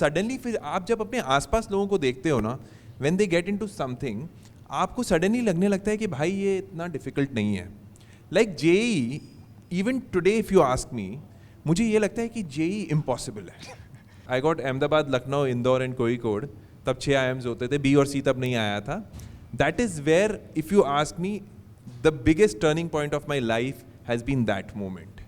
Suddenly फिर आप जब अपने आसपास लोगों को देखते हो ना, when they get into something, आपको सडनली लगने लगता है कि भाई ये इतना डिफिकल्ट नहीं है. Like JEE, even today if you ask me, मुझे ये लगता है कि जेई इम्पॉसिबल है. I got Ahmedabad, Lucknow, Indore and Kozhikode, तब 6 IIMs होते थे, बी और सी तब नहीं आया था. That is where, if you ask me, the biggest turning point of my life has been that moment.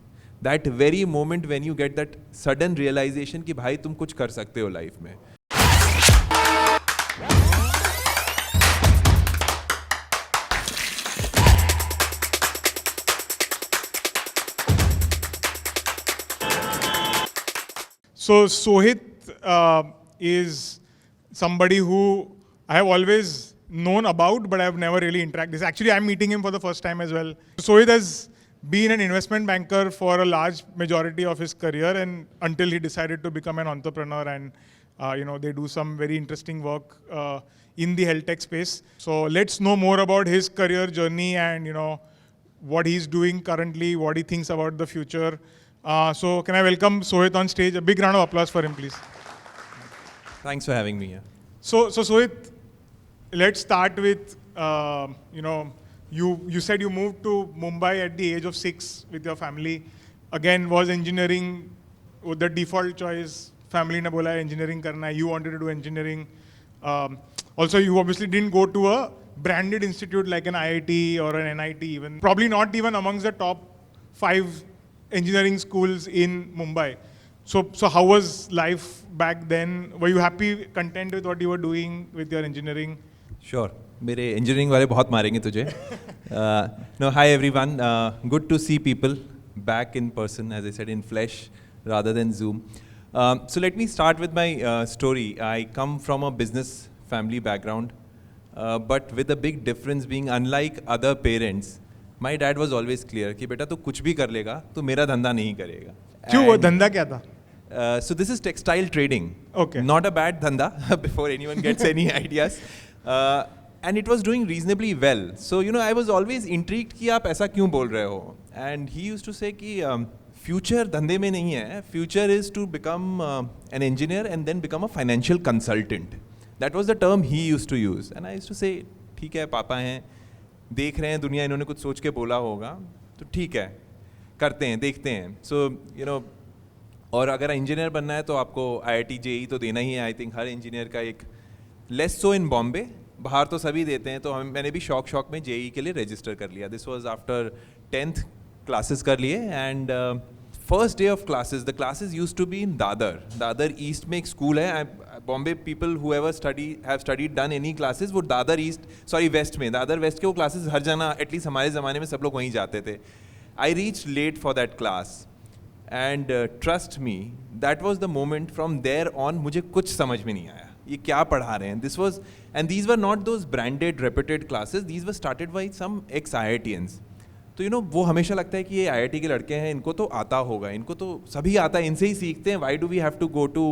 That very moment when you get that sudden realisation कि भाई तुम कुछ कर सकते हो लाइफ में. So Sohit is somebody who I have always known about, but I have never really interacted. Actually, I'm meeting him for the first time as well. Sohit has been an investment banker for a large majority of his career, and until he decided to become an entrepreneur, and they do some very interesting work in the health tech space. So let's know more about his career journey and what he's doing currently, what he thinks about the future. So can I welcome Sohit on stage? A big round of applause for him, please. Thanks for having me here. So Sohit, let's start with you said you moved to Mumbai at the age of 6 with your family. Again, was engineering the default choice? Family ne bola engineering karna hai. You wanted to do engineering. Also, you obviously didn't go to a branded institute like an IIT or an NIT even. Probably not even amongst the top 5 engineering schools in Mumbai. So how was life back then? Were you happy, content with what you were doing with your engineering? Sure. मेरे engineering वाले बहुत मारेंगे तुझे. No, hi everyone. Good to see people back in person, as I said, in flesh rather than Zoom. So let me start with my story. I come from a business family background, but with a big difference being unlike other parents. My dad was always clear कि बेटा तू कुछ भी कर लेगा, तू मेरा धंधा नहीं करेगा. क्यों, वो धंधा क्या था? So this is textile trading. Okay. Not a bad dhanda before anyone gets any ideas. And it was doing reasonably well. So I was always intrigued कि आप ऐसा क्यों बोल रहे हो. And he used to say कि future धंधे में नहीं है. Future is to become an engineer and then become a financial consultant. That was the term he used to use. And I used to say ठीक है, पापा हैं, देख रहे हैं दुनिया, इन्होंने कुछ सोच के बोला होगा, तो ठीक है, करते हैं, देखते हैं. सो और अगर इंजीनियर बनना है तो आपको IIT JEE तो देना ही है. आई थिंक हर इंजीनियर का एक, लेस सो इन बॉम्बे, बाहर तो सभी देते हैं. तो मैंने भी शौक में JEE के लिए रजिस्टर कर लिया. This was after 10th classes कर लिए. And first day of classes, the classes use to be in Dadar east में एक स्कूल है. Bombay people who have studied done any classes, वो वेस्ट में, दादर वेस्ट के वो क्लासेस हर जगह, एटलीस्ट हमारे ज़माने में सब लोग वहीं जाते थे. I reach late for that class and trust me, that was the moment. From there on मुझे कुछ समझ में नहीं आया ये क्या पढ़ा रहे हैं. This was, and these were not those branded reputed classes, these were started by some ex IITians. तो वो हमेशा लगता है कि ये IIT के लड़के हैं, इनको तो आता होगा, इनको तो सभी आता है, इनसे ही सीखते हैं. Why do we have to go to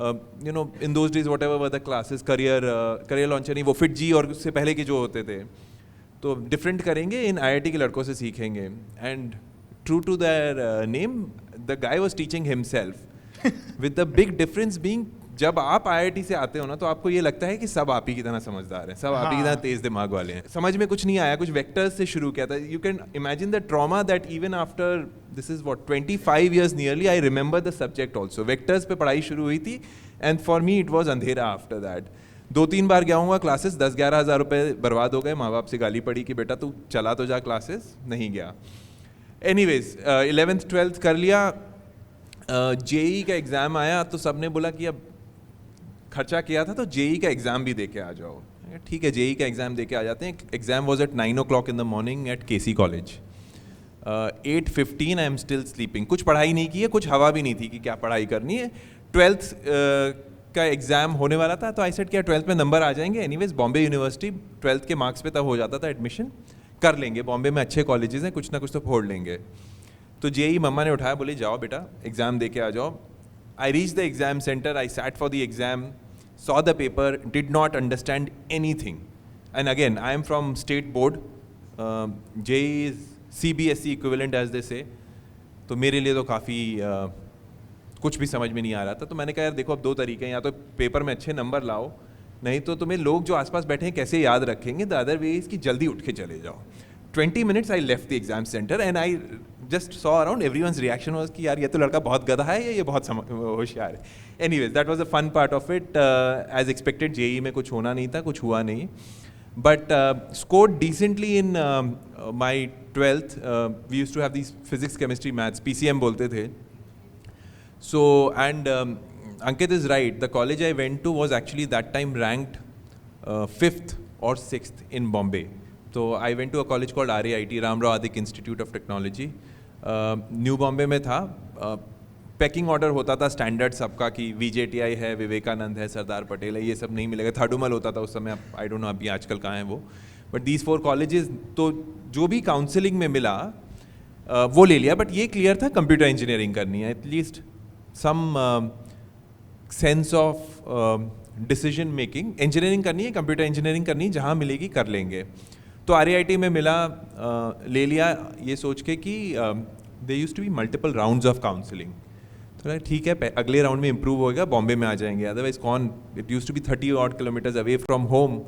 in those days whatever were the classes, career launcher नहीं, वो फिट जी और उससे पहले के जो होते थे, तो डिफरेंट करेंगे, इन IIT के लड़कों से सीखेंगे. And true to their name, the guy was teaching himself, with the big difference being, जब आप IIT से आते हो ना तो आपको ये लगता है कि सब आप ही की तरह समझदार हैं, सब आप ही की तरह तेज दिमाग वाले हैं. समझ में कुछ नहीं आया, कुछ वेक्टर्स से शुरू किया था. You can imagine the trauma that even after this is what 25 years nearly, I remember the subject also. Vectors पे पढ़ाई शुरू हुई थी and for me it was अंधेरा आफ्टर दैट. 2-3 बार गया हूँ क्लासेस, 10-11 हज़ार रुपये बर्बाद हो गए. माँ बाप से गाली पड़ी कि बेटा तू चला तो जा क्लासेस, नहीं गया. एनीवेज 11th 12th कर लिया. JEE का एग्ज़ाम आया तो सबने बोला कि अब खर्चा किया था तो JEE का एग्ज़ाम भी दे के आ जाओ. ठीक है, JEE का एग्ज़ाम दे के आ जाते हैं. Exam was at 9 o'clock in the morning at KC College. 8:15 I am still sleeping. कुछ पढ़ाई नहीं की है, कुछ हवा भी नहीं थी कि क्या पढ़ाई करनी है. 12th का एग्ज़ाम होने वाला था, तो आई सेड क्या 12th में नंबर आ जाएंगे. एनीवेज बॉम्बे यूनिवर्सिटी 12th के मार्क्स पे तब हो जाता था एडमिशन, कर लेंगे, बॉम्बे में अच्छे कॉलेजेस हैं, कुछ ना कुछ तो फोड़ लेंगे. तो JEE मम्मा ने उठाया, बोली जाओ बेटा एग्ज़ाम दे के आ जाओ. I reached the exam center, I sat for the exam, saw the paper, did not understand anything. And again, I am from state board, JEE is CBSE equivalent as they say. तो मेरे लिए तो काफ़ी कुछ भी समझ में नहीं आ रहा था। तो मैंने कहा यार देखो अब दो तरीके हैं, या तो पेपर में अच्छे नंबर लाओ, नहीं तो तुम्हें लोग जो आसपास बैठे हैं कैसे याद रखेंगे। द अदर वे इज कि जल्दी उठ के चले जाओ। 20 minutes I left the exam center and I just saw around everyone's reaction was कि यार ये तो लड़का बहुत गधा है या ये बहुत होशियार है। Anyways, that was a fun part of it. As expected JEE में कुछ होना नहीं था, कुछ हुआ नहीं, but scored decently in my 12th. We used to have these physics, chemistry, maths, PCM बोलते थे. So and Ankit is right, the college I went to was actually that time ranked 5th or 6th in Bombay. तो I went to a college called RAIT, Ramrao Adik institute of technology, new Bombay में था। Packing order होता था standard सबका कि VJTI है, विवेकानंद है, सरदार पटेल है, ये सब नहीं मिलेगा। थाडूमल होता था उस समय, आई डोंट नो अभी आजकल कहाँ है वो, बट दीज 4 कॉलेजेस तो जो भी काउंसलिंग में मिला वो ले लिया। बट ये क्लियर था कंप्यूटर इंजीनियरिंग करनी है, at least some sense of decision making. Engineering करनी है, कंप्यूटर इंजीनियरिंग करनी है, जहाँ मिलेगी कर लेंगे। तो RAIT में मिला, ले लिया ये सोच के कि they used to be multiple rounds of counselling. तो ठीक है, अगले राउंड में इंप्रूव होएगा, बॉम्बे में आ जाएंगे, अदरवाइज कौन। It used to be 30 odd kilometers away from home.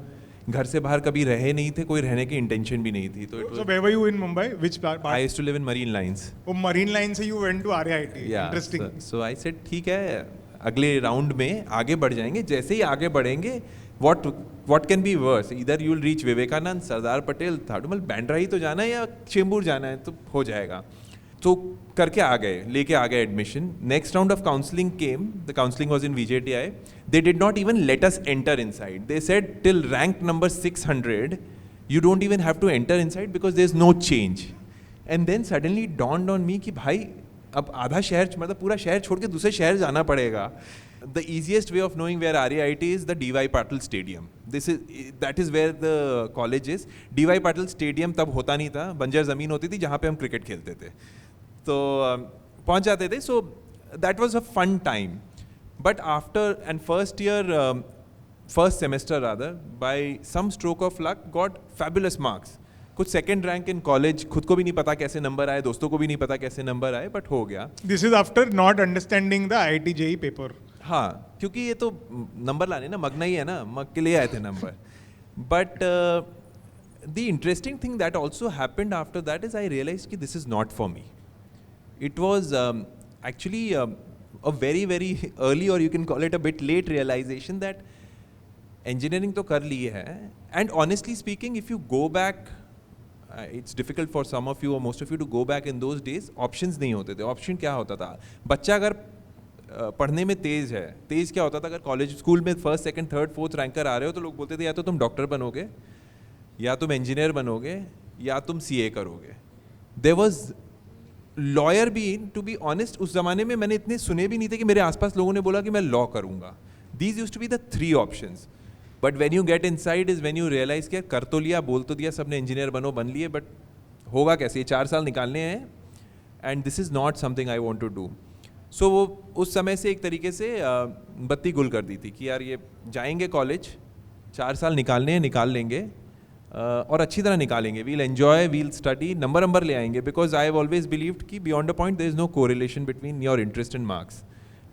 घर से बाहर कभी रहे नहीं थे, कोई रहने की इंटेंशन भी नहीं थी। तो So where were you in Mumbai? Which part? I used to live in Marine Lines. Oh, Marine Line से you went to RAIT. Yeah, Interesting. so I said ठीक है, अगले राउंड में आगे बढ़ जाएंगे। जैसे ही आगे बढ़ेंगे, what can be worse? Either you will reach Vivekananda, Sardar Patel, थाडूमल, Bandra ही तो जाना है या चेंबूर जाना है, तो हो जाएगा। तो करके आ गए, लेके आ गए admission. Next round of counselling came, the counselling was in VJTI. They did not even let us enter inside. They said till rank number 600 you don't even have to enter inside because there's no change. And then suddenly it dawned on me कि भाई अब आधा शहर, मतलब पूरा शहर छोड़ के दूसरे शहर जाना पड़ेगा। The easiest way of knowing where RAIT is the D.Y. Patil Stadium. That is where the college is. D.Y. Patil Stadium तब होता नहीं था, बंजर ज़मीन होती थी जहाँ पे हम क्रिकेट खेलते थे। तो पहुँच जाते थे। So that was a fun time. But after and first semester rather, by some stroke of luck, got fabulous marks. कुछ सेकंड रैंक इन कॉलेज, खुद को भी नहीं पता कैसे नंबर आए, दोस्तों को भी नहीं पता कैसे नंबर आए, बट हो गया। This is after not understanding the IIT JEE paper. हाँ, क्योंकि ये तो नंबर लाने ना, मगना ही है ना, मग के लिए आए थे number. But the interesting thing that also happened after that is I realize कि this is not for me. It was actually a very very early, और you can call it a bit late realization that engineering तो कर ली है। And honestly speaking, if you go back, it's difficult for some of you or most of you to go back in those days. Options नहीं होते थे। Option क्या होता था, बच्चा अगर पढ़ने में तेज़ है, तेज़ क्या होता था, अगर कॉलेज स्कूल में 1st, 2nd, 3rd, 4th ranker आ रहे हो तो लोग बोलते थे या तो तुम डॉक्टर बनोगे, या तुम इंजीनियर बनोगे, या तुम CA करोगे। देयर वाज लॉयर भी, टू बी ऑनेस्ट उस ज़माने में मैंने इतने सुने भी नहीं थे कि मेरे आसपास लोगों ने बोला कि मैं लॉ करूँगा। These used to be the 3 options. But when you get inside is when you realise कि कर तो लिया, बोल तो दिया सबने इंजीनियर बनो, बन लिए, बट होगा कैसे, ये 4 साल निकालने हैं, and this is not something I want to do. So वो उस समय से एक तरीके से बत्ती गुल कर दी थी कि यार ये जाएंगे कॉलेज, 4 साल निकालने हैं, निकाल लेंगे, और अच्छी तरह निकालेंगे। We'll enjoy, we'll study, number ले आएंगे, because I have always believed कि beyond a point there is no correlation between your interest and marks.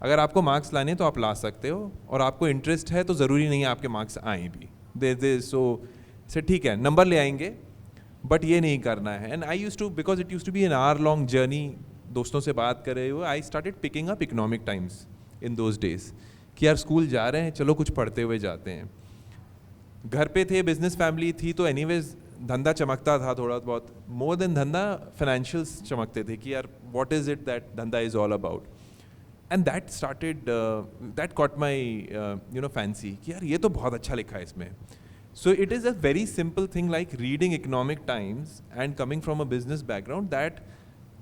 अगर आपको मार्क्स लाने तो आप ला सकते हो, और आपको इंटरेस्ट है तो ज़रूरी नहीं है आपके मार्क्स आए भी। सो से ठीक है, नंबर ले आएंगे, बट ये नहीं करना है। And I use to, because it use to be an hour long journey, दोस्तों से बात कर रहे हुए, I started picking up economic times in those days कि यार स्कूल जा रहे हैं, चलो कुछ पढ़ते हुए जाते हैं। घर पे थे, बिजनेस फैमिली थी, तो एनीवेज धंधा चमकता था थोड़ा बहुत, मोर देन धंधा फाइनेंशियल्स चमकते थे कि यार व्हाट इज़ इट दैट धंधा is all about. And that started, that caught my fancy कि यार ये तो बहुत अच्छा लिखा है इसमें। So it is a very simple thing like reading economic times and coming from a business background that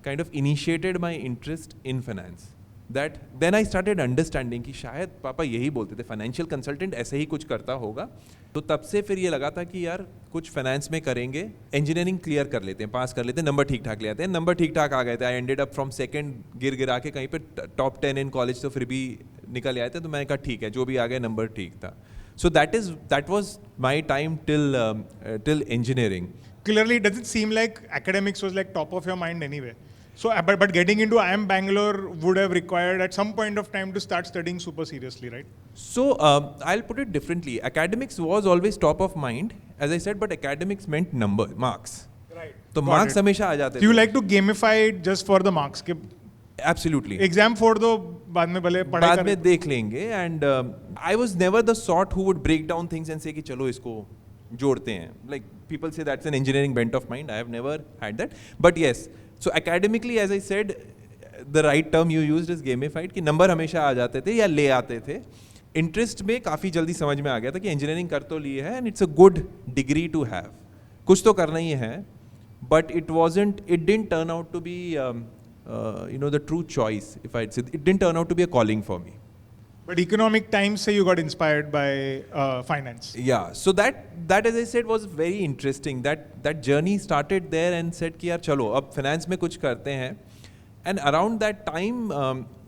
kind of initiated my interest in finance. That then I started understanding कि शायद पापा यही बोलते थे, फाइनेंशियल कंसल्टेंट ऐसे ही कुछ करता होगा। तो तब से फिर ये लगा था कि यार कुछ फाइनेंस में करेंगे, इंजीनियरिंग क्लियर कर लेते हैं, पास कर लेते हैं, नंबर ठीक ठाक ले आते हैं। नंबर ठीक ठाक आ गए थे, I ended up from second गिरा के कहीं पे टॉप 10 इन कॉलेज, तो फिर भी निकल आए थे। तो मैंने कहा ठीक है, जो भी आ गए नंबर ठीक था। So that was my time till engineering. Clearly, does it seem like academics was like top of your mind anyway? So, but getting into IIM Bangalore would have required at some point of time to start studying super seriously, right? So I'll put it differently. Academics was always top of mind, as I said, but academics meant marks. Right. तो marks हमेशा आ जाते So you थे. like to gamify it just for the marks? कि Absolutely. Exam फोड़ दो, बाद में भले पढ़ाई बाद करें. में देख लेंगे. And I was never the sort who would break down things and say कि चलो इसको जोड़ते हैं. Like people say that's an engineering bent of mind. I have never had that. But yes, so academically, as I said, the right term you used is gamified, कि number हमेशा आ जाते थे या ले आते थे. इंटरेस्ट में काफ़ी जल्दी समझ में आ गया था कि इंजीनियरिंग कर तो लिए है and it's a good degree to have. कुछ तो करना ही है, but it didn't turn out to be the true choice, if I'd say. It didn't turn out to be a calling for me. But Economic Times say you got inspired by finance. Yeah, so that as I said was very interesting. That journey started there and said कि यार चलो अब finance में कुछ करते हैं. And around that time,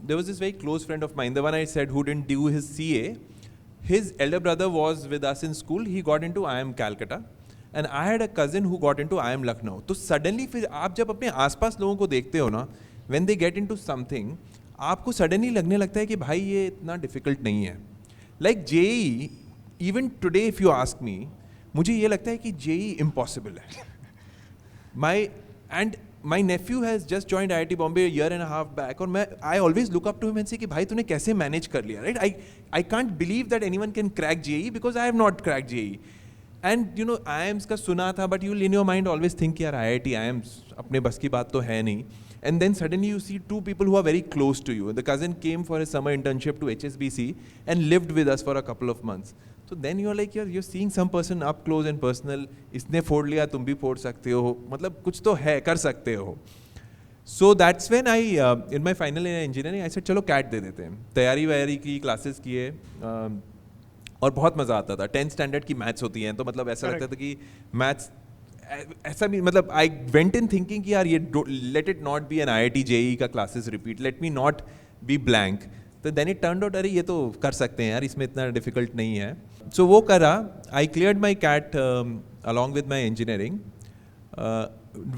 there was this very close friend of mine, the one I said who didn't do his CA. His elder brother was with us in school. He got into IIM Calcutta. And I had a cousin who got into IIM Lucknow. तो suddenly फिर आप जब अपने आसपास लोगों को देखते हो ना, when they get into something, आपको suddenly लगने लगता है कि भाई ये इतना difficult नहीं है. Like JEE, even today if you ask me, मुझे ये लगता है कि JEE impossible है. My nephew has just joined IIT Bombay a year and a half back, और I always look up to him and say कि भाई तूने कैसे manage कर लिया, right? I can't believe that anyone can crack JEE because I have not cracked JEE. And IIMs का सुना था, but you'll in your mind always think यार IIT IIMs अपने बस की बात तो है नहीं. And then suddenly you see two people who are very close to you. The cousin came for his summer internship to HSBC and lived with us for a couple of months. So then you're like, you're seeing some person up close and personal. इसने फोड़ लिया, तुम भी फोड़ सकते हो. मतलब कुछ तो है, कर सकते हो. So that's when I, in my final year in engineering, I said चलो CAT दे देते हैं. तैयारी वैयारी की क्लासेस किए और बहुत मज़ा आता था. 10th स्टैंडर्ड की मैथ्स होती हैं, तो मतलब ऐसा लगता था कि मैथ्स ऐसा भी, मतलब आई वेंट इन थिंकिंग कि यार ये let it not be an IIT JEE का classes repeat, let me not be blank. तो देन इट टर्न्ड आउट अरे ये तो कर सकते हैं यार, इसमें इतना डिफिकल्ट नहीं है. सो वो करा. आई cleared my CAT along with my engineering.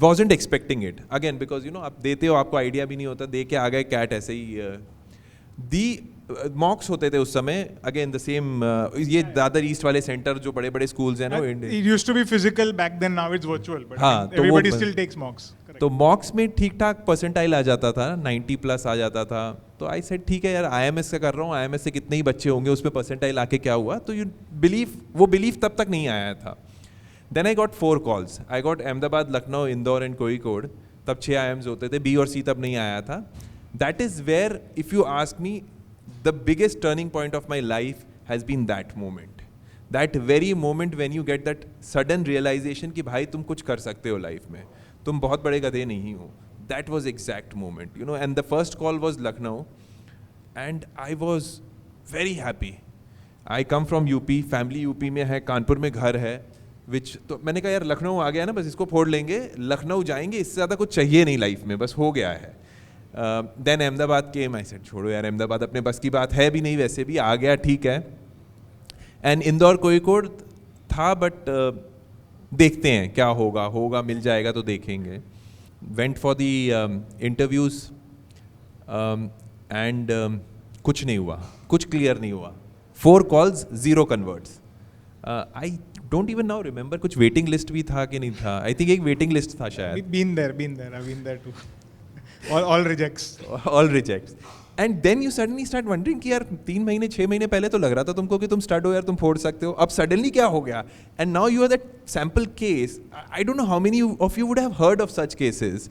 wasn't expecting it again because आप देते हो, आपको आइडिया भी नहीं होता, दे के आ गए CAT ऐसे ही. दी मॉक्स होते थे उस समय, अगेन द सेम, ये दादर ईस्ट वाले सेंटर जो बड़े बड़े स्कूल्स हैं ना India. It used to be physical back then, now it's virtual, but हाँ, तो everybody still takes mocks. तो मॉक्स में ठीक ठाक परसेंटाइल आ जाता था, 90+ आ जाता था. तो आई सेड ठीक है यार, IMS से कर रहा हूँ, IMS से कितने ही बच्चे होंगे, उसमें परसेंटाइल आके क्या हुआ. तो वो बिलीव तब तक नहीं आया था. Then I got 4 calls. I got Ahmedabad, Lucknow, Indore and Kozhikode. तब 6 IIMs होते थे, B और C तब नहीं आया था. That is where, if you ask me, the biggest turning point of my life has been that moment. That very moment when you get that sudden realization कि भाई तुम कुछ कर सकते हो लाइफ में, तुम बहुत बड़े गधे नहीं हो. That was exact moment, and the first call was Lucknow and I was very happy. I come from UP, family UP में है, कानपुर में घर है, which तो मैंने कहा यार लखनऊ आ गया ना, बस इसको फोड़ लेंगे, लखनऊ जाएंगे, इससे ज़्यादा कुछ चाहिए नहीं लाइफ में, बस हो गया है. Then Ahmedabad came. I said छोड़ो यार, अहमदाबाद अपने बस की बात है भी नहीं, वैसे भी आ गया ठीक है. एंड इंदौर कोझिकोड था, बट देखते हैं क्या होगा मिल जाएगा तो देखेंगे. Went for the interviews and कुछ नहीं हुआ, कुछ क्लियर नहीं हुआ. 4 calls, 0 converts. I don't even now remember कुछ वेटिंग लिस्ट भी था कि नहीं था. आई थिंक एक वेटिंग लिस्ट था शायद. Been there, I've been there too. All rejects. All rejects. And then you suddenly start wondering कि यार 3 महीने 6 महीने पहले तो लग रहा था तुमको कि तुम स्टड हो यार, तुम फोड़ सकते हो, अब सडनली क्या हो गया. And now you are that sample case. I don't know how many of you would have heard of such cases.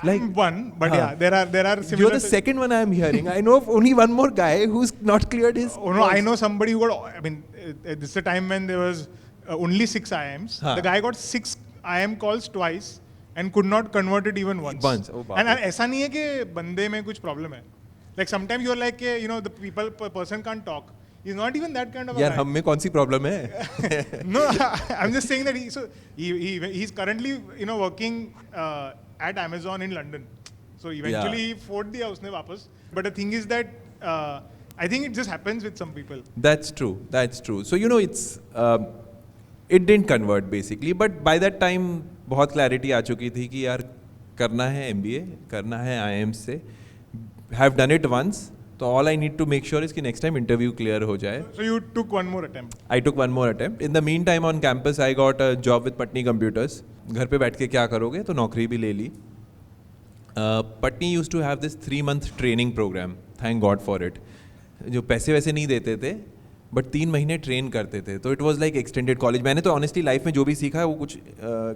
Like I'm one, but yeah, there are similar. You're the second one I am hearing. I know of only one more guy who's not cleared his. Oh no, I know somebody who got. I mean, this is a time when there was only 6 IIMs. The guy got 6 IIM calls twice and could not convert it even once. Oh, and ऐसा नहीं है कि बंदे में कुछ problem है. Like sometimes you're like, the person can't talk. He's not even that kind of a यार guy. हम में कौन सी प्रॉब्लम है? No, I'm just saying that he's currently working at Amazon in London. So eventually he fought दिया उसने वापस. But the thing is that I think it just happens with some people. That's true. So it's it didn't convert basically. But by that time बहुत clarity आ चुकी थी कि यार करना है MBA, करना है IIM से, हैव डन इट वंस, तो all I need to make sure is कि नेक्स्ट टाइम इंटरव्यू क्लियर हो जाए. So you took one more attempt. I took one more attempt. In the meantime, on campus, I got a job with Patni Computers. घर पे बैठ के क्या करोगे, तो नौकरी भी ले ली. Patni used to have this 3-month training program. Thank God for it. जो पैसे वैसे नहीं देते थे, बट 3 महीने ट्रेन करते थे. तो it was like extended college. मैंने तो ऑनेस्टली लाइफ में जो भी सीखा है वो कुछ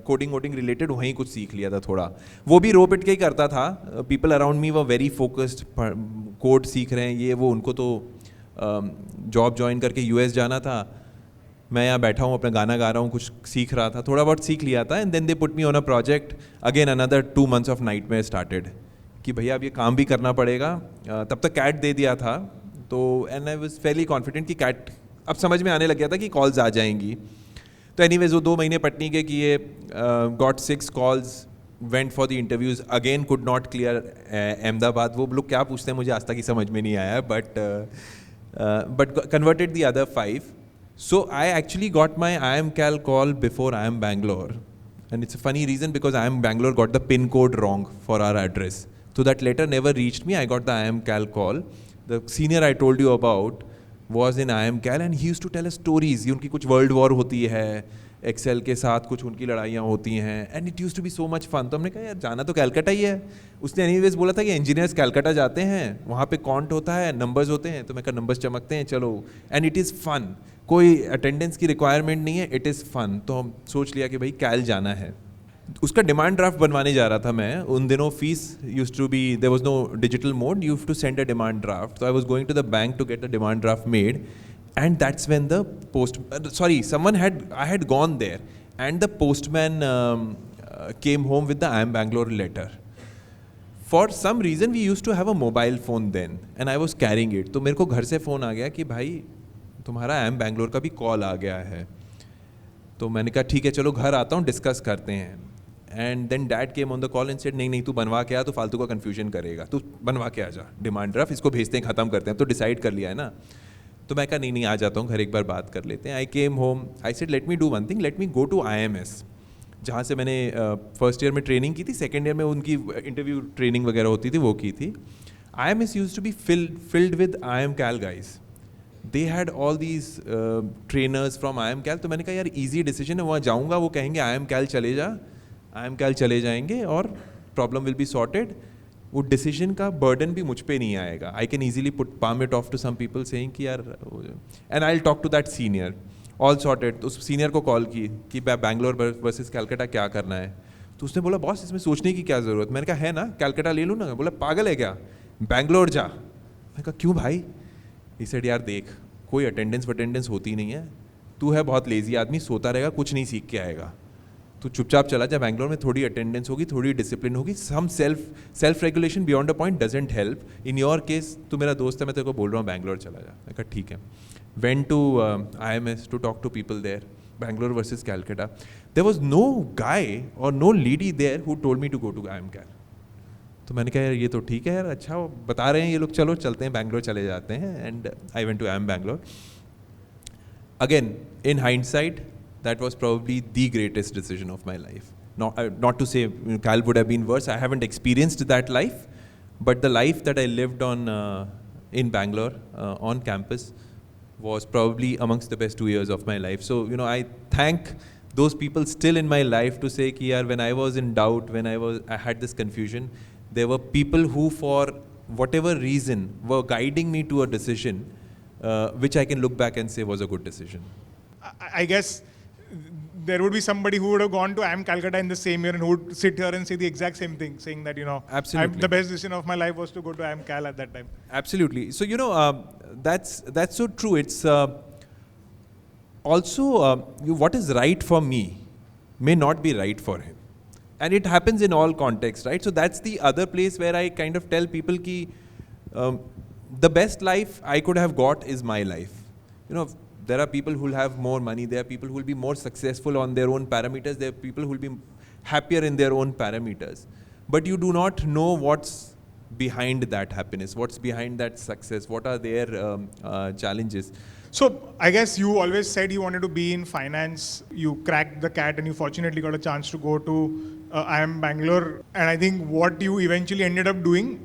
कोडिंग वोडिंग रिलेटेड वहीं कुछ सीख लिया था थोड़ा. वो भी रो पिट के ही करता था. People around me were very focused, code सीख रहे हैं ये वो. उनको तो जॉब ज्वाइन करके US जाना था. मैं यहाँ बैठा हूँ अपना गाना गा रहा हूँ, कुछ सीख रहा था, थोड़ा बहुत सीख लिया था. And then they put me on a project. Again another 2 months of nightmare started कि भैया अब ये काम भी करना पड़ेगा. तब तक कैट दे दिया था. तो and I was Fairlie confident कि कैट अब समझ में आने लग गया था कि कॉल्स आ जाएंगी. तो एनीवेज वो 2 महीने पटनी के किए. Got 6 calls, went for the interviews, again could not clear Ahmedabad. वो लोग क्या पूछते हैं मुझे आज तक ही समझ में नहीं आया, but converted the other 5. So I actually got my IIM Cal call before IIM Bangalore, and it's a funny reason because IIM Bangalore got the pin code wrong for our address. So that letter never reached me. I got the IIM Cal call. The senior I told you about was in IIM Cal, and he used to tell us stories. ये उनकी कुछ world war होती है, Excel के साथ कुछ उनकी लड़ाइयाँ होती हैं, and it use to be so much fun. तो हमने कहा यार जाना तो कैलकाटा ही है. उसने एनीवेज बोला था कि इंजीनियर्स कैलकाटा जाते हैं, वहाँ पे कॉन्ट होता है, नंबर्स होते हैं. तो मैं कहा नंबर्स चमकते हैं, चलो. एंड इट इज़ फन, कोई अटेंडेंस की रिक्वायरमेंट नहीं है, इट इज़ फन. तो हम सोच लिया कि भाई कैल जाना है. उसका डिमांड ड्राफ्ट बनवाने जा रहा था मैं. उन दिनों fees used to be, there was no digital mode, you have to send a demand draft. तो I was going to the bank to get the demand draft made. And that's when the I had gone there, and the postman came home with the IIM Bangalore letter. For some reason we used to have a mobile phone then, and I was carrying it. तो मेरे को घर से phone आ गया कि भाई तुम्हारा IIM Bangalore का भी कॉल आ गया है. तो मैंने कहा ठीक है चलो घर आता हूँ, डिस्कस करते हैं. And then dad came on the call and said नहीं तू बनवा के आ, तो फालतू का कन्फ्यूजन करेगा, तू बनवा के आ जा डिमांड ड्राफ्ट, इसको भेजते हैं, ख़त्म करते हैं. तो डिसाइड कर लिया है ना. तो मैं कहा नहीं आ जाता हूँ घर, एक बार बात कर लेते हैं. I came home, I said let me do one thing, let me go to IIMS, जहाँ से मैंने फर्स्ट ईयर में ट्रेनिंग की थी, सेकेंड ईयर में उनकी इंटरव्यू ट्रेनिंग वगैरह होती थी, वो की थी. IIMS used to be filled with IIM Cal guys. They had all these trainers from IIM Cal. तो मैंने कहा यार ईजी डिसीजन है, वहाँ जाऊँगा, वो कहेंगे IIM Cal चले जा, IIM Cal चले जाएंगे और प्रॉब्लम विल बी सॉर्टेड. वो डिसीजन का बर्डन भी मुझ पे नहीं आएगा. I can easily put palm it off to some people saying कि यार, and I will talk to that senior, all sorted. तो उस सीनियर को कॉल की कि बैंगलोर वर्सेस कैलकाटा क्या करना है. तो उसने बोला बॉस इसमें सोचने की क्या ज़रूरत. मैंने कहा है ना, कैलकाटा ले लूँ ना. बोला पागल है क्या, बैंगलोर जा. मैंने कहा क्यों भाई. ही सेड यार देख, कोई अटेंडेंस होती नहीं है, तू है बहुत लेजी आदमी, सोता रहेगा, कुछ नहीं सीख के आएगा. तो चुपचाप चला जा, बैंगलोर में थोड़ी अटेंडेंस होगी, थोड़ी डिसिप्लिन होगी. Some self regulation beyond a point doesn't help. In your case तू मेरा दोस्त है, मैं तेरे को बोल रहा हूँ बैंगलोर चला जा. मैं कहा ठीक है. Went to IIMS to talk to people there, Bangalore versus Calcutta. There was no guy और no lady there who told me to go to IIM Cal. तो मैंने कहा यार ये तो ठीक है यार, अच्छा बता रहे हैं ये लोग, चलो चलते हैं बैंगलोर चले जाते हैं. And I went to IIM Bangalore. Again, in hindsight, that was probably the greatest decision of my life. Not to say Cal would have been worse. I haven't experienced that life, but the life that I lived on in Bangalore on campus was probably amongst the best 2 years of my life. So I thank those people still in my life to say कि यार when I was in doubt, when I had this confusion, there were people who for whatever reason were guiding me to a decision which I can look back and say was a good decision. I guess there would be somebody who would have gone to IIM Calcutta in the same year and who would sit here and say the exact same thing, saying that, Absolutely. the best decision of my life was to go to IIM Cal at that time. Absolutely. So, that's so true. It's also what is right for me may not be right for him. And it happens in all contexts, right? So that's the other place where I kind of tell people ki the best life I could have got is my life. There are people who will have more money, there are people who will be more successful on their own parameters, there are people who will be happier in their own parameters. But you do not know what's behind that happiness, what's behind that success, what are their challenges. So I guess you always said you wanted to be in finance. You cracked the CAT and you fortunately got a chance to go to IIM Bangalore, and I think what you eventually ended up doing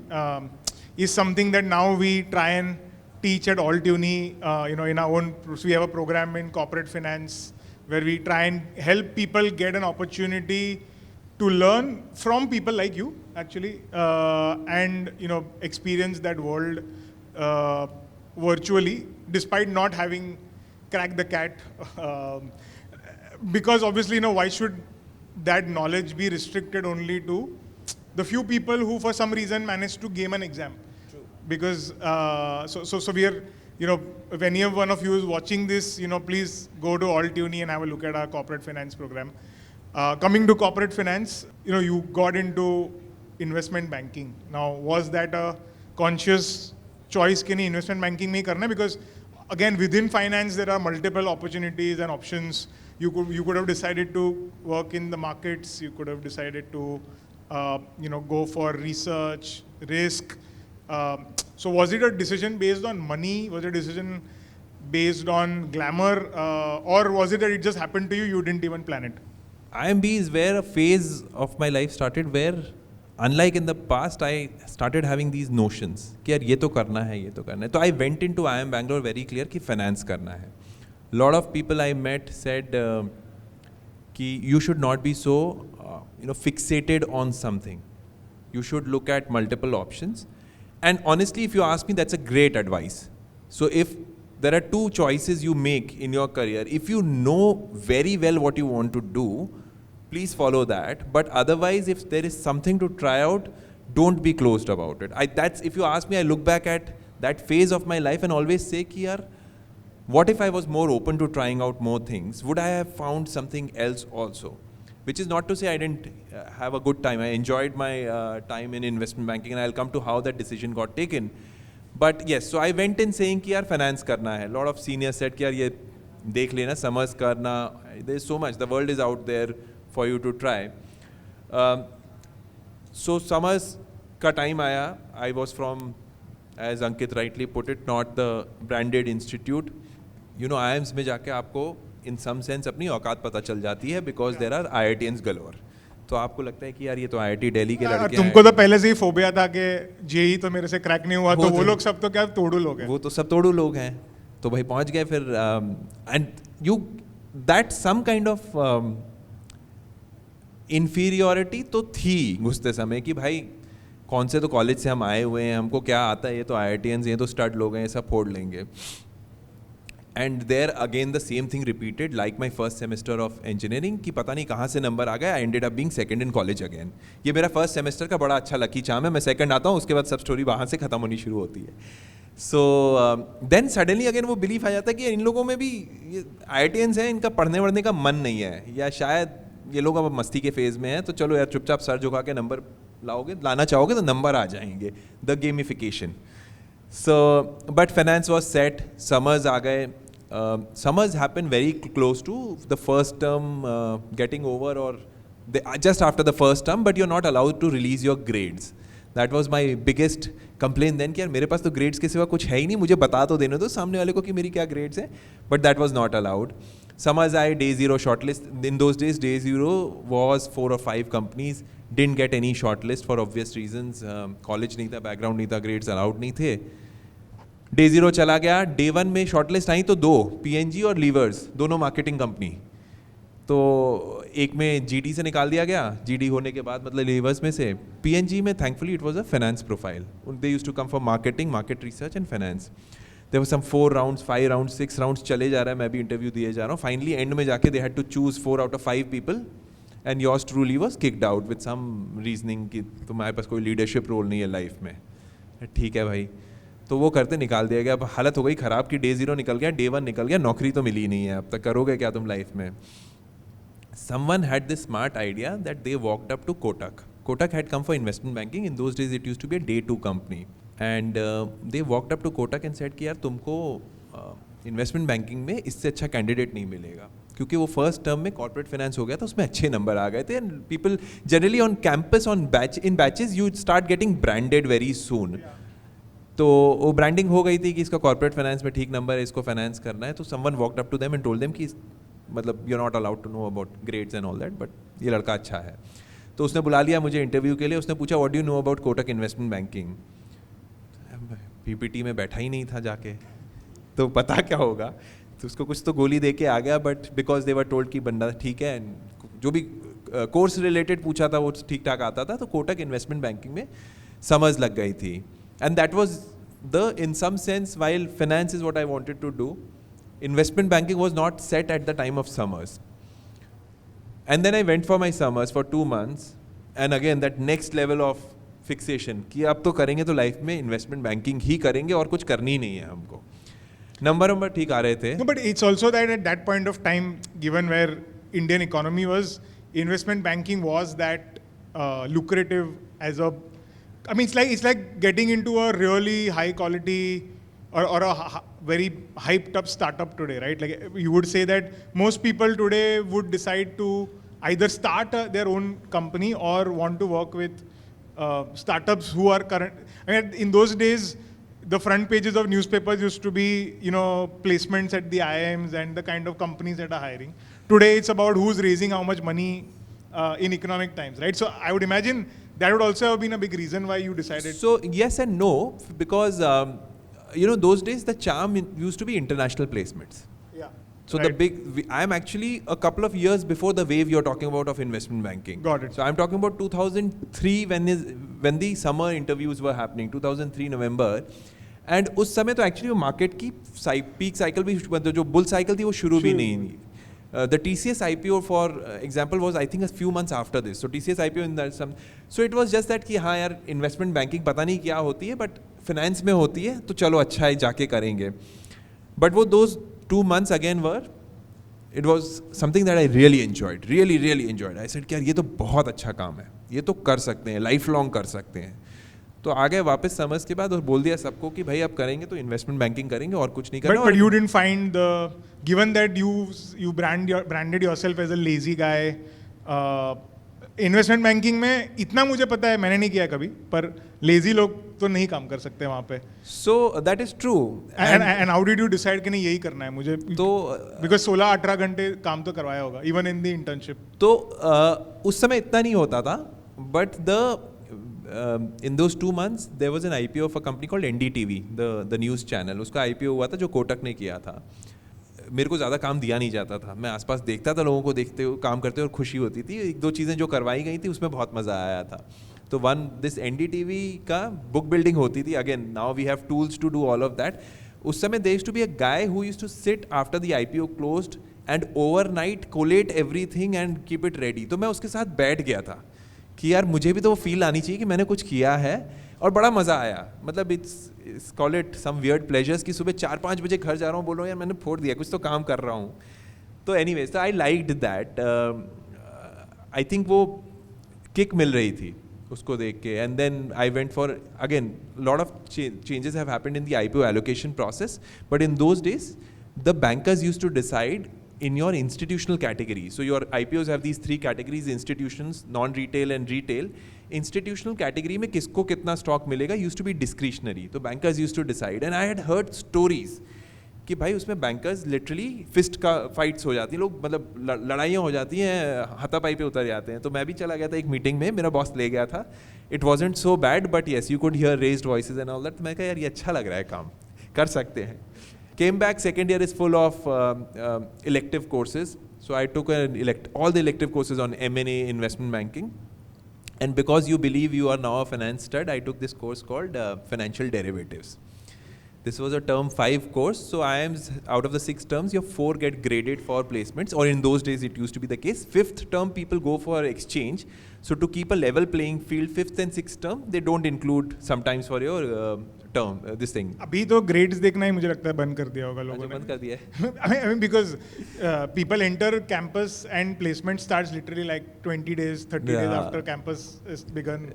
is something that now we try and teach at Altuni. In our own, so we have a program in corporate finance where we try and help people get an opportunity to learn from people like you, actually, and experience that world virtually, despite not having cracked the cat. Because obviously, why should that knowledge be restricted only to the few people who, for some reason, managed to game an exam? True. Because so we are, if any one of you is watching this, please go to Altuni and have a look at our corporate finance program. Coming to corporate finance, you got into investment banking. Now, was that a conscious choice कि नहीं investment banking में ही करना है? Because again, within finance, there are multiple opportunities and options. You could have decided to work in the markets. You could have decided to, go for research, risk. So was it a decision based on money? Was it a decision based on glamour? Or was it that it just happened to you? You didn't even plan it? IMB is where a phase of my life started where, unlike in the past, I started having these notions कि यार ये तो करना है, ये तो करना है. So I went into IIM Bangalore very clear कि finance करना है. Lot of people I met said कि you should not be so fixated on something. You should look at multiple options. And honestly, if you ask me, that's a great advice. So if there are two choices you make in your career, if you know very well what you want to do, please follow that. But otherwise, if there is something to try out, don't be closed about it. That's, if you ask me, I look back at that phase of my life and always say कि यार, what if I was more open to trying out more things? Would I have found something else also? Which is not to say I didn't have a good time. I enjoyed my time in investment banking, and I'll come to how that decision got taken. But yes, so I went in saying कि यार finance करना है. A lot of seniors said कि यार ये देख लेना, summers करना. There's so much. The world is out there for you to try. So summers का time आया. I was from, as Ankit rightly put it, not the branded institute. IIMs में जाके आपको in some sense अपनी औकात पता चल जाती है because there are IITians galore. तो आपको लगता है कि यार ये तो IIT दिल्ली के लड़के हैं. तुमको तो पहले से ही फोबिया था कि जेई तो मेरे से क्रैक नहीं हुआ, तो वो लोग सब तो क्या तोड़ू लोग हैं. वो तो सब तोड़ू लोग हैं. तो भाई पहुंच गए फिर, and you, that some kind of inferiority तो थी घुसते समय कि भाई कौन से तो कॉलेज से हम आए हुए हैं, हमको क्या आता है, ये तो IITians, ये तो स्टड लोग हैं, ये सब फोड़ लेंगे. And there again the same thing repeated, like my first semester of engineering कि पता नहीं कहाँ से नंबर आ गया. I ended up being second in college again. ये मेरा first semester का बड़ा अच्छा लकी चाम है. मैं second आता हूँ, उसके बाद सब स्टोरी वहाँ से ख़त्म होनी शुरू होती है. So then suddenly again वो belief आ जाता है कि इन लोगों में भी ये IITians हैं, इनका पढ़ने वढ़ने का मन नहीं है, या शायद ये लोग अब मस्ती के फेज़ में हैं, तो चलो यार चुपचाप सर झुका के नंबर लाना चाहोगे तो नंबर आ जाएंगे. The gamification. So but finance was set. Summers आ गए. Summers happen very close to the first term getting over, or just after the first term, but you're not allowed to release your grades. That was my biggest complaint then कि यार मेरे पास तो grades के सिवा कुछ है ही नहीं, मुझे बता तो देने दो सामने वाले को कि मेरी क्या grades हैं. But that was not allowed. Summers आए, day zero shortlist. In those days, day zero was 4 or 5 companies. Didn't get any shortlist for obvious reasons. College नहीं था, background नहीं था, grades allowed नहीं थे. डे ज़ीरो चला गया. डे वन में शॉर्टलिस्ट आई तो 2, PNG और लीवर्स, दोनों मार्केटिंग कंपनी. तो एक में GD से निकाल दिया गया. GD होने के बाद मतलब लीवर्स में से. PNG में thankfully it was a finance profile. They used to come for marketing, market research and finance. There were some 4 rounds, 5 rounds, 6 rounds चले जा रहा है. मैं भी इंटरव्यू दिए जा रहा हूँ. फाइनली एंड में जाके they had to choose 4 out of 5 people, and yours truly was kicked out with some reasoning कि तुम्हारे पास कोई लीडरशिप रोल नहीं है लाइफ में. ठीक है भाई, तो वो करते निकाल दिया गया. अब हालत हो गई ख़राब कि डे ज़ीरो निकल गया, डे वन निकल गया, नौकरी तो मिली नहीं है. अब तक करोगे क्या तुम लाइफ में. Someone had this smart idea that they walked up to Kotak. Kotak had come for investment banking. In those days it used to be a day 2 company. And they walked up to Kotak and said कि यार तुमको investment banking में इससे अच्छा candidate नहीं मिलेगा, क्योंकि वो फर्स्ट टर्म में कॉर्पोरेट फाइनेंस हो गया था, उसमें अच्छे नंबर आ गए थे. And people generally on campus on batch in batches you start getting branded very soon. तो वो ब्रांडिंग हो गई थी कि इसका कॉर्पोरेट फाइनेंस में ठीक नंबर है, इसको फाइनेंस करना है. तो someone walked up to them and told them कि मतलब you are not allowed to know about grades and all that, but ये लड़का अच्छा है. तो उसने बुला लिया मुझे इंटरव्यू के लिए. उसने पूछा what do you know about Kotak investment banking. PPT में बैठा ही नहीं था जाके, तो पता क्या होगा. तो उसको कुछ तो गोली दे के आ गया, but because they were told कि बंदा ठीक है, जो भी कोर्स रिलेटेड पूछा था वो ठीक ठाक आता था, तो कोटक इन्वेस्टमेंट बैंकिंग में समझ लग गई थी. And that was the in some sense while finance is what I wanted to do, investment banking was not set at the time of summers. And then I went for my summers for 2 months, and again that next level of fixation कि अब तो करेंगे तो life में investment banking ही करेंगे और कुछ करनी ही नहीं है हमको. नंबर ठीक आ रहे थे. No, but it's also that at that point of time, given where Indian economy was, investment banking was that lucrative as a. I mean, it's like getting into a really high quality or a very hyped up startup today, right? Like you would say that most people today would decide to either start their own company or want to work with startups who are current. I mean, in those days, the front pages of newspapers used to be, placements at the IIMs and the kind of companies that are hiring. Today, it's about who's raising how much money in economic times, right? So I would imagine that would also have been a big reason why you decided. So yes and no, because those days the charm used to be international placements. Yeah. So right. I'm actually a couple of years before the wave you're talking about of investment banking. Got it. So I'm talking about 2003 when the summer interviews were happening, 2003 November. And उस समय तो actually वो market की peak cycle भी, मतलब जो bull cycle थी वो शुरू भी नहीं हुई. The TCS IPO for example was I think a few months after this. So TCS IPO in that some. So it was just that कि हाँ यार investment banking पता नहीं क्या होती है, but finance में होती है, तो चलो अच्छा है जाके करेंगे. But वो those 2 months again were, it was something that I really enjoyed, really enjoyed. I said कि यार ये तो बहुत अच्छा काम है, ये तो कर सकते हैं, life long कर सकते हैं. तो आ गए वापस समझ के बाद और बोल दिया सबको कि भाई अब करेंगे तो इन्वेस्टमेंट बैंकिंग करेंगे और कुछ नहीं करना. But you didn't find given that you branded yourself as a lazy guy, investment banking में इतना मुझे पता है, मैंने नहीं किया कभी, पर लेजी लोग तो नहीं काम कर सकते वहाँ पे. So that is true. And how did you decide कि नहीं यही करना है मुझे? तो because 16-18 घंटे काम तो करवाया होगा even in the internship. तो उस समय इतना नहीं होता था, but in those 2 months there was an IPO of a company called NDTV, the news channel. उसका IPO हुआ था जो कोटक ने किया था. मेरे को ज़्यादा काम दिया नहीं जाता था, मैं आसपास देखता था लोगों को देखते हुए काम करते और खुशी होती थी. एक दो चीज़ें जो करवाई गई थी उसमें बहुत मज़ा आया था. तो दिस NDTV का बुक बिल्डिंग होती थी. Again now we have tools to do all of that. उस समय there used to be a guy who used to sit after the IPO closed and overnight collate everything and keep it ready. तो मैं उसके साथ बैठ गया था कि यार मुझे भी तो वो फील आनी चाहिए कि मैंने कुछ किया है, और बड़ा मज़ा आया. मतलब it's call it some weird pleasures कि सुबह 4-5 बजे घर जा रहा हूँ, बोल रहा हूँ यार मैंने फोड़ दिया, कुछ तो काम कर रहा हूँ. तो एनीवेज, तो I liked that. I think वो किक मिल रही थी उसको देख के. And then I went for again lot of changes have happened in the IPO allocation process. But in those days the bankers used to decide in your institutional category. So your IPOs have these 3 categories: institutions, non-retail and retail. Institutional category में किसको कितना stock मिलेगा used to be discretionary. तो bankers used to decide. And I had heard stories कि भाई उसमें bankers literally fist का fights हो जाती हैं, लोग मतलब लड़ाइयाँ हो जाती हैं, हाथापाई पे उतर जाते हैं. तो मैं भी चला गया था एक मीटिंग में, मेरा बॉस ले गया था. It wasn't so bad, but yes, you could hear raised voices and all that. मैं कहा यार ये अच्छा लग रहा है, काम कर सकते हैं. Came back, second year is full of elective courses. So I took all the elective courses on M&A, investment banking. And because you believe you are now a finance stud, I took this course called financial derivatives. This was a term 5 course. So out of the 6 terms, your 4 get graded for placements, or in those days it used to be the case. 5th term people go for exchange. So to keep a level playing field, 5th and 6th term, they don't include sometimes for your term, this thing. अभी तो grades देखना ही मुझे लगता है बंद कर दिया होगा लोगों ने. बंद कर दिया है. I mean because people enter campus and placement starts literally like 20 days, 30 days after campus is begun.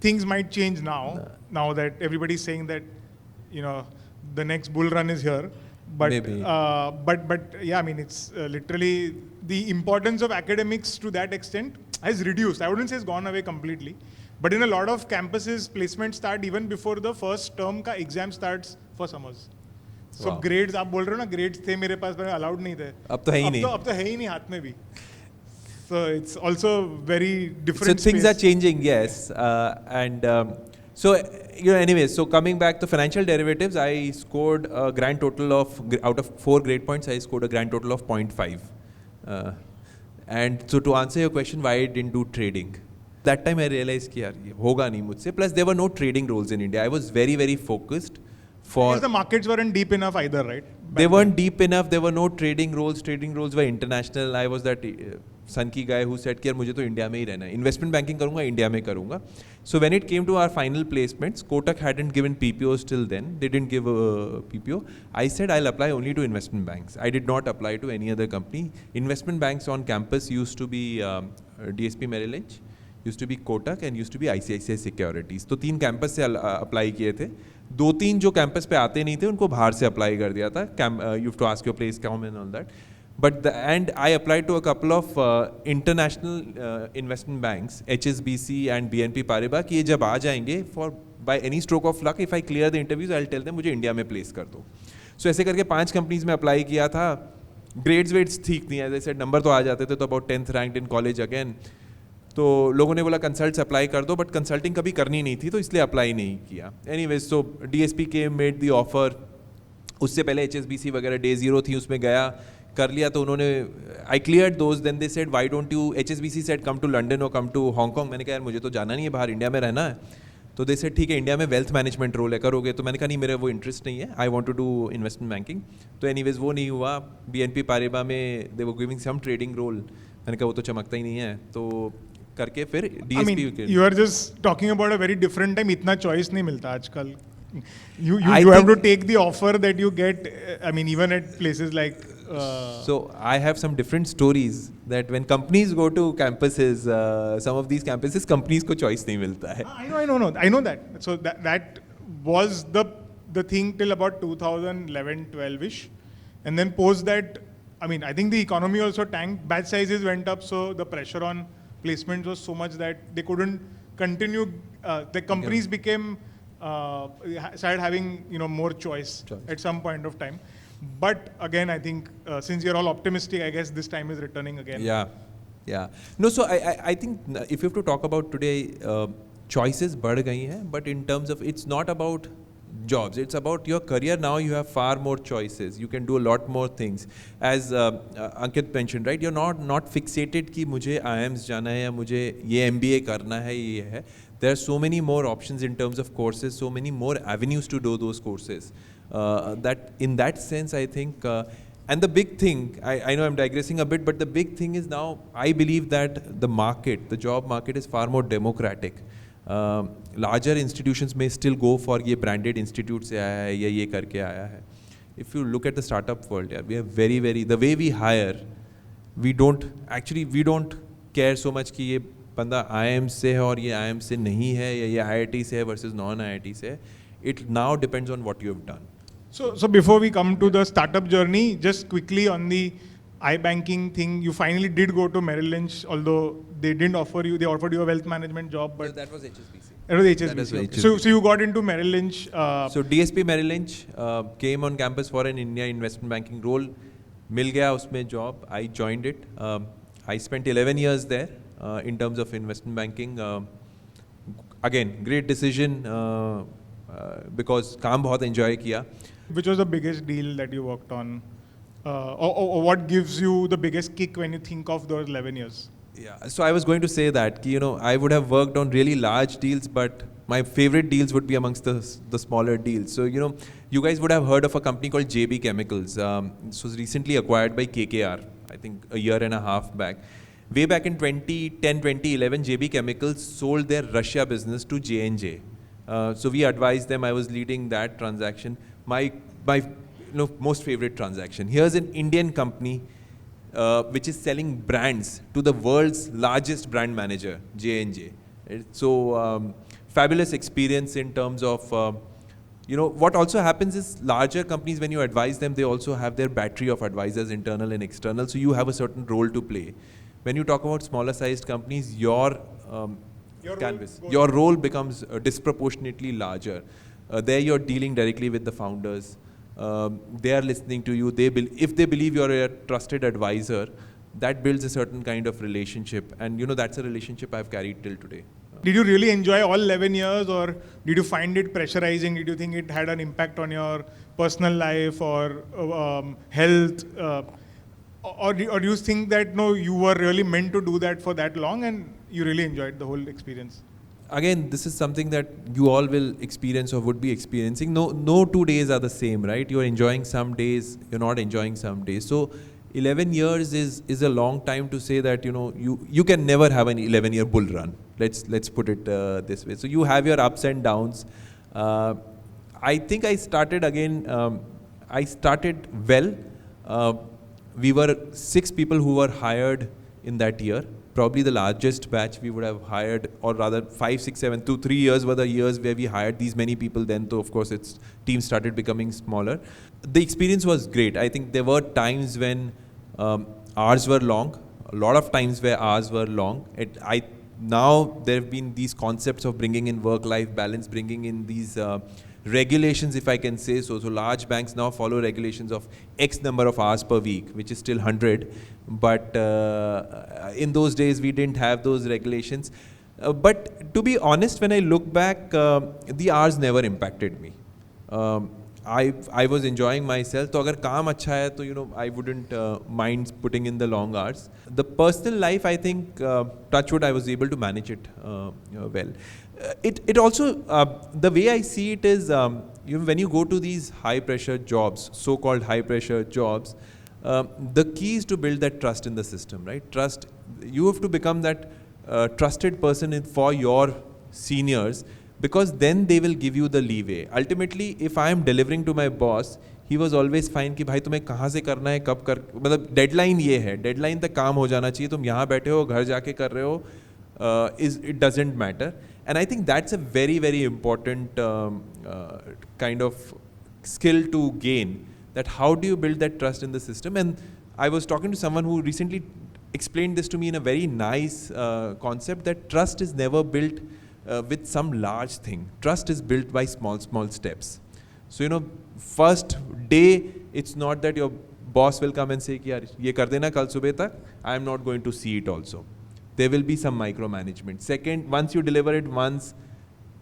Things might change now that everybody's saying that the next bull run is here. But maybe. But yeah, I mean it's literally the importance of academics to that extent has reduced. I wouldn't say it's gone away completely, but in a lot of campuses, placements start even before the first term का exam starts for summers. So grades, आप बोल रहे हो ना, grades थे मेरे पास पर allowed नहीं थे. अब तो है ही नहीं. अब तो है ही नहीं हाथ में भी. So it's also very So different things are space. changing, yes. Anyways, so coming back to financial derivatives, I scored a grand total of, out of 4 grade points, I scored a grand total of 0.5. Uh, and so to answer your question, why I didn't do trading? That time I realized कि यार ये होगा नहीं मुझसे. Plus there were no trading roles in India. I was very, very focused for. Because the markets weren't deep enough either, right? They Back weren't then. deep enough. There were no trading roles. Trading roles were international. I was that sunky guy who said कि यार मुझे तो India में ही रहना है. Investment banking करूँगा, India में करूँगा. So when it came to our final placements, Kotak hadn't given PPOs till then. They didn't give a PPO. I said I'll apply only to investment banks. I did not apply to any other company. Investment banks on campus used to be DSP Merrill Lynch, used to be Kotak and used to be ICICI Securities. तो 3 campus से apply किए थे. 2-3 जो campus पे आते नहीं थे उनको बाहर से अप्लाई कर दिया था. You have to ask your place come and all that. But and I applied to a couple of international investment banks, HSBC and BNP Paribas, कि ये जब आ जाएंगे for by any stroke of luck, if I clear the interviews, I'll tell them मुझे India में place कर दो. So ऐसे करके 5 कंपनीज में अप्लाई किया था. ग्रेड्स वेड्स ठीक नहीं, एज आई सेड नंबर तो आ जाते थे, तो about 10th ranked in college again. तो लोगों ने बोला कंसल्ट से अप्लाई कर दो, बट कंसल्टिंग कभी करनी नहीं थी तो इसलिए अप्लाई नहीं किया. एनीवेज सो DSP के मेड द ऑफर. उससे पहले HSBC वगैरह डे 0 थी, उसमें गया कर लिया. तो उन्होंने I clear those. Then they said why don't you, HSBC said come to London और कम टू हांगकॉन्ग. मैंने कहा यार मुझे तो जाना नहीं है बाहर, इंडिया में रहना है. तो दे सेड ठीक है इंडिया में वेल्थ मैनेजमेंट रोल है, करोगे? तो मैंने कहा नहीं मेरा वो इंटरेस्ट नहीं है, I want to do investment banking. तो एनीवेज वो नहीं हुआ. BNP पारिबा में they were giving some trading role. मैंने कहा वो तो चमकता ही नहीं है. तो करके फिर I mean, DSP you are just talking about a very different time. इतना choice नहीं मिलता आजकल. You I you have to think- take the offer that you get. I mean, even at places like. So I have some different stories that when companies go to campuses, some of these campuses, companies को choice नहीं मिलता है. I know that. So that was the thing till about 2011-12ish, and then post that, I mean, I think the economy also tanked. Batch sizes went up, so the pressure on placements was so much that they couldn't continue. The companies became started having more choice at some point of time. But again, I think since you're all optimistic, I guess this time is returning again. Yeah. No, so I think if you have to talk about today, choices बढ़ गई हैं, but in terms of, it's not about jobs, it's about your career. Now you have far more choices, you can do a lot more things. As Ankit mentioned, right, you're not fixated कि मुझे IIMs जाना है या मुझे ये MBA करना है, ये है. There are so many more options in terms of courses, so many more avenues to do those courses. That in that sense, I think, and the big thing, I know I'm digressing a bit, but the big thing is now, I believe that the job market is far more democratic. Larger institutions may still go for ये branded institute से आया है या ये करके आया है. If you look at the startup world, yeah, we are very, the way we hire, we don't care so much कि ये बंदा IIM से है और ये IIM से नहीं है या ये IIT से है versus non-IIT से है. It now depends on what you have done. So before we come to the startup journey, just quickly on the iBanking thing, you finally did go to Merrill Lynch, although they didn't offer you, they offered you a wealth management job, but that was HSBC. It was That was HSBC. HSBC. So you got into Merrill Lynch. So DSP Merrill Lynch came on campus for an India investment banking role. मिल गया उसमें job. I joined it. I spent 11 years there in terms of investment banking. Again, great decision because काम बहुत enjoy किया. Which was the biggest deal that you worked on? Or what gives you the biggest kick when you think of those 11 years? Yeah, so I was going to say that, I would have worked on really large deals, but my favorite deals would be amongst the smaller deals. So, you guys would have heard of a company called JB Chemicals. This was recently acquired by KKR, I think a year and a half back. Way back in 2010, 2011, JB Chemicals sold their Russia business to J&J. So we advised them. I was leading that transaction. My most favorite transaction. Here's an Indian company which is selling brands to the world's largest brand manager, J&J. So fabulous experience in terms of, what also happens is larger companies, when you advise them, they also have their battery of advisors, internal and external. So you have a certain role to play. When you talk about smaller sized companies, your role becomes disproportionately larger. There you're dealing directly with the founders. They are listening to you. If they believe you're a trusted advisor, that builds a certain kind of relationship, and that's a relationship I've carried till today. Did you really enjoy all 11 years, or did you find it pressurizing? Did you think it had an impact on your personal life or health? Or do you think that no, you were really meant to do that for that long and you really enjoyed the whole experience? Again, this is something that you all will experience or would be experiencing. No 2 days are the same, right? You're enjoying some days, you're not enjoying some days. So 11 years is a long time to say that you can never have an 11-year bull run. Let's put it this way. So you have your ups and downs. I think I started again. I started well. We were 6 people who were hired in that year. Probably the largest batch we would have hired, or rather 5, 6, 7, 2, 3 years were the years where we hired these many people. Then, so of course, its team started becoming smaller. The experience was great. I think there were times when hours were long. A lot of times where hours were long. Now there have been these concepts of bringing in work-life balance, bringing in these regulations, if I can say so. So large banks now follow regulations of X number of hours per week, which is still 100. But in those days, we didn't have those regulations. But to be honest, when I look back, the hours never impacted me. I was enjoying myself. So अगर काम अच्छा है तो I wouldn't mind putting in the long hours. The personal life, I think, touchwood, I was able to manage it well. It also, the way I see it is, when you go to these high pressure jobs, so-called high pressure jobs, the key is to build that trust in the system, right? Trust. You have to become that trusted person for your seniors, because then they will give you the leeway. Ultimately, if I am delivering to my boss, he was always fine कि भाई तुम्हें कहाँ से करना है, कब कर, मतलब deadline ये है, deadline तक काम हो जाना चाहिए, तुम यहाँ बैठे हो, घर जाके कर रहे हो, it doesn't matter. And I think that's a very, very important kind of skill to gain, that how do you build that trust in the system. And I was talking to someone who recently explained this to me in a very nice concept, that trust is never built with some large thing. Trust is built by small steps. So first day, it's not that your boss will come and say कि यार ये कर देना कल सुबह तक, I am not going to see it also. There will be some micromanagement. Second, once you deliver it once,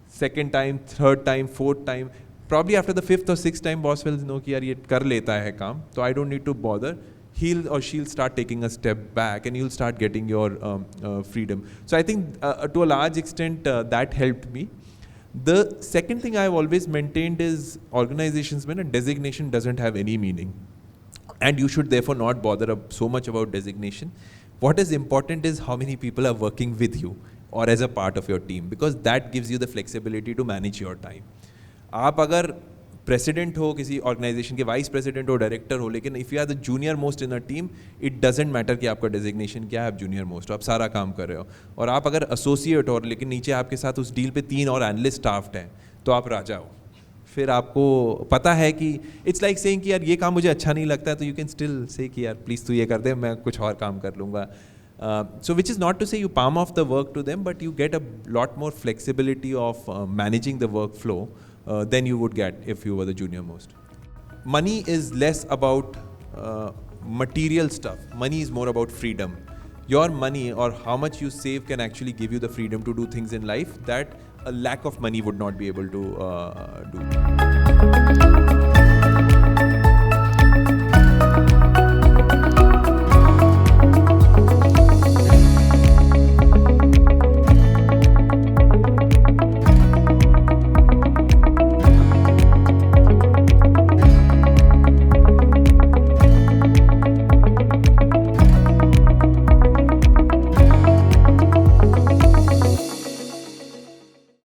second time, third time, fourth time, probably after the 5th or 6th time, boss will know कि यार ये कर लेता है काम, so I don't need to bother. He'll or she'll start taking a step back, and you'll start getting your freedom. So I think to a large extent that helped me. The second thing I've always maintained is organizations, when a designation doesn't have any meaning, and you should therefore not bother so much about designation. What is important is how many people are working with you or as a part of your team, because that gives you the flexibility to manage your time. आप अगर president हो किसी organisation के, vice president हो, director हो, लेकिन if you are the junior most in a team, it doesn't matter कि आपका डेजिग्नेशन क्या है, आप जूनियर मोस्ट हो, आप सारा काम कर रहे हो. और आप अगर एसोसिएट हो लेकिन नीचे आपके साथ उस डील पे 3 और एनालिस्ट स्टाफ्ड हैं, तो आप राजा हो. फिर आपको पता है कि इट्स लाइक सेइंग कि यार ये काम मुझे अच्छा नहीं लगता है, तो यू कैन स्टिल से कि यार प्लीज़ तू ये कर दे, मैं कुछ और काम कर लूँगा. So which is not to say you palm off the work to them, but you get a lot more flexibility of managing the workflow than you would get if you were the junior most. Money is less about material stuff. Money is more about freedom. Your money or how much you save can actually give you the freedom to do things in life that a lack of money would not be able to do.